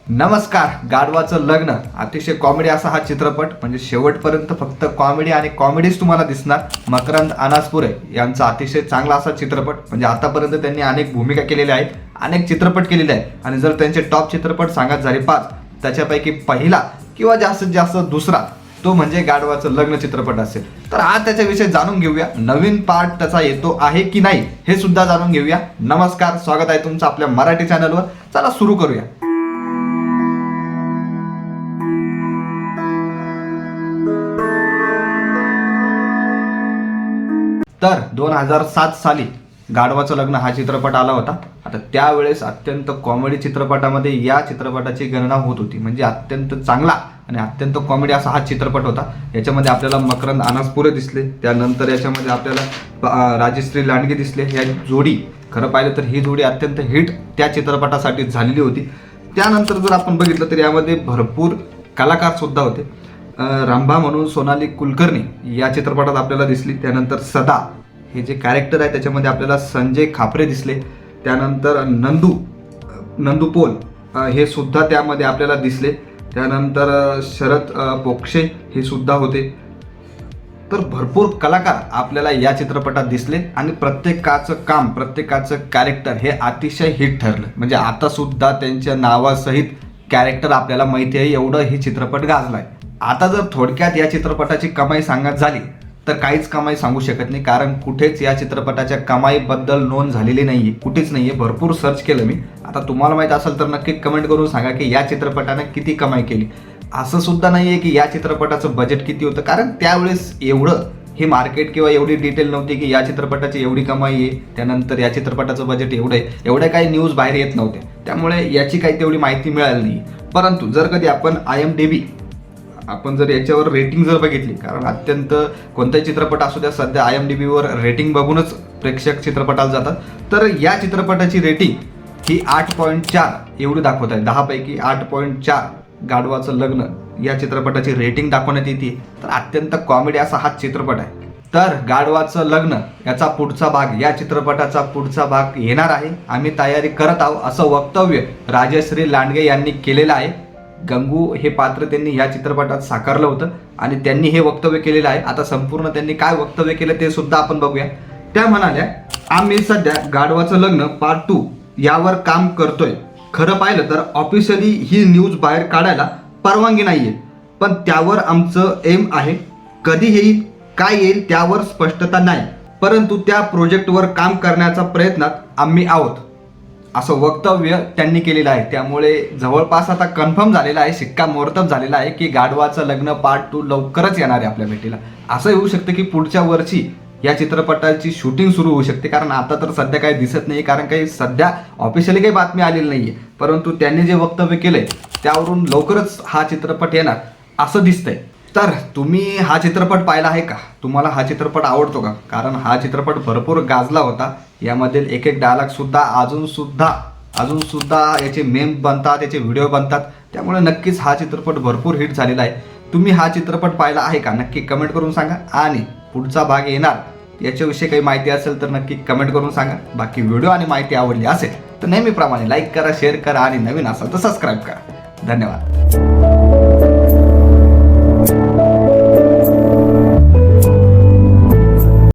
नमस्कार. गाढवाचं लग्न अतिशय कॉमेडी असा हा चित्रपट, म्हणजे शेवटपर्यंत फक्त कॉमेडी आणि कॉमेडीच तुम्हाला दिसणार. मकरंद अनासपुरे यांचा अतिशय चांगला असा चित्रपट, म्हणजे आतापर्यंत त्यांनी अनेक भूमिका केलेल्या आहेत, अनेक चित्रपट केलेले आहेत आणि जर त्यांचे टॉप चित्रपट सांगत झाले 5, त्याच्यापैकी पहिला किंवा जास्तीत जास्त दुसरा तो म्हणजे गाढवाचं लग्न चित्रपट असेल. तर आज त्याच्याविषयी जाणून घेऊया. नवीन पार्ट त्याचा येतो आहे की नाही हे सुद्धा जाणून घेऊया. नमस्कार, स्वागत आहे तुमचं आपल्या मराठी चॅनलवर. चला सुरू करूया. तर 2007 साली गाढवाचं लग्न हा चित्रपट आला होता. आता त्यावेळेस अत्यंत कॉमेडी चित्रपटामध्ये या चित्रपटाची गणना होत होती, म्हणजे अत्यंत चांगला आणि अत्यंत कॉमेडी असा हा चित्रपट होता. याच्यामध्ये आपल्याला मकरंद अनासपुरे दिसले, त्यानंतर याच्यामध्ये आपल्याला राजश्री लांडगे दिसले. या जोडी खरं पाहिलं तर ही जोडी अत्यंत हिट त्या चित्रपटासाठी झालेली होती. त्यानंतर जर आपण बघितलं तर यामध्ये भरपूर कलाकार सुद्धा होते. रंभा म्हणून सोनाली कुलकर्णी या चित्रपटात आपल्याला दिसली. त्यानंतर सदा हे जे कॅरेक्टर आहे त्याच्यामध्ये आपल्याला संजय खापरे दिसले. त्यानंतर नंदू पोल हे सुद्धा त्यामध्ये आपल्याला दिसले. त्यानंतर शरद पोक्षे हे सुद्धा होते. तर भरपूर कलाकार आपल्याला या चित्रपटात दिसले आणि प्रत्येकाचं काम, प्रत्येकाचं कॅरेक्टर हे अतिशय हिट ठरलं. म्हणजे आता सुद्धा त्यांच्या नावासहित कॅरेक्टर आपल्याला माहिती आहे, एवढं हे चित्रपट गाजलाय. आता जर थोडक्यात या चित्रपटाची कमाई सांगत झाली तर काहीच कमाई सांगू शकत नाही, कारण कुठेच या चित्रपटाच्या कमाईबद्दल नोंद झालेली नाहीये, कुठेच नाहीये. भरपूर सर्च केलं मी. आता तुम्हाला माहित असेल तर नक्की कमेंट करून सांगा की या चित्रपटाने किती कमाई केली. असं सुद्धा नाहीये की या चित्रपटाचं बजेट किती होतं, कारण त्यावेळेस एवढं हे मार्केट किंवा एवढी डिटेल नव्हती की या चित्रपटाची एवढी कमाई आहे, त्यानंतर या चित्रपटाचं बजेट एवढं आहे, एवढ्या काही न्यूज बाहेर येत नव्हत्या. त्यामुळे याची काही तेवढी माहिती मिळाली नाही. परंतु जर कधी आपण IMDb आपण जर याच्यावर रेटिंग जर बघितली, कारण अत्यंत कोणताही चित्रपट असू द्या सध्या IMDb वर रेटिंग बघूनच प्रेक्षक चित्रपटाला जातात. तर या चित्रपटाची रेटिंग ही 8.4 एवढी दाखवत आहे. 10 पैकी 8.4 गाढवाचं लग्न या चित्रपटाची रेटिंग दाखवण्यात येते. तर अत्यंत कॉमेडी असा हा चित्रपट आहे. तर गाढवाचं लग्न याचा पुढचा भाग, या चित्रपटाचा पुढचा भाग येणार आहे, आम्ही तयारी करत आहोत, असं वक्तव्य राजश्री लांडगे यांनी केलेलं आहे. गंगू हे पात्र त्यांनी या चित्रपटात साकारलं होतं आणि त्यांनी हे वक्तव्य केलेलं आहे. आता संपूर्ण त्यांनी काय वक्तव्य केलं ते सुद्धा आपण बघूया. त्या म्हणाल्या, आम्ही सध्या गाढवाचं लग्न पार्ट 2 यावर काम करतोय. खरं पाहिलं तर ऑफिशियली ही न्यूज बाहेर काढायला परवानगी नाहीये, पण त्यावर आमचं एम आहे. कधी येईल, काय येईल त्यावर स्पष्टता नाही, परंतु त्या प्रोजेक्टवर काम करण्याच्या प्रयत्नात आम्ही आहोत, असं वक्तव्य त्यांनी केलेलं आहे. त्यामुळे जवळपास आता कन्फर्म झालेलं आहे, शिक्कामोर्तब झालेला आहे की गाढवाचं लग्न पार्ट 2 लवकरच येणार आहे आपल्या भेटीला. असं येऊ शकतं की पुढच्या वर्षी या चित्रपटाची शूटिंग सुरू होऊ शकते, कारण आता तर सध्या काही दिसत नाही, कारण काही सध्या ऑफिशियली काही बातमी आलेली नाहीये. परंतु त्यांनी जे वक्तव्य केलंय त्यावरून लवकरच हा चित्रपट येणार असं दिसतंय. तर तुम्ही हा चित्रपट पाहिला आहे का? तुम्हाला हा चित्रपट आवडतो का? कारण हा चित्रपट भरपूर गाजला होता. यामधील एक डायलॉग सुद्धा अजून सुद्धा याचे मेम बनतात, याचे व्हिडिओ बनतात. त्यामुळे नक्कीच हा चित्रपट भरपूर हिट झालेला आहे. तुम्ही हा चित्रपट पाहिला आहे का? नक्की कमेंट करून सांगा. आणि पुढचा भाग येणार याच्याविषयी काही माहिती असेल तर नक्की कमेंट करून सांगा. बाकी व्हिडिओ आणि माहिती आवडली असेल तर नेहमीप्रमाणे लाईक करा, शेअर करा आणि नवीन असाल तर सबस्क्राईब करा. धन्यवाद.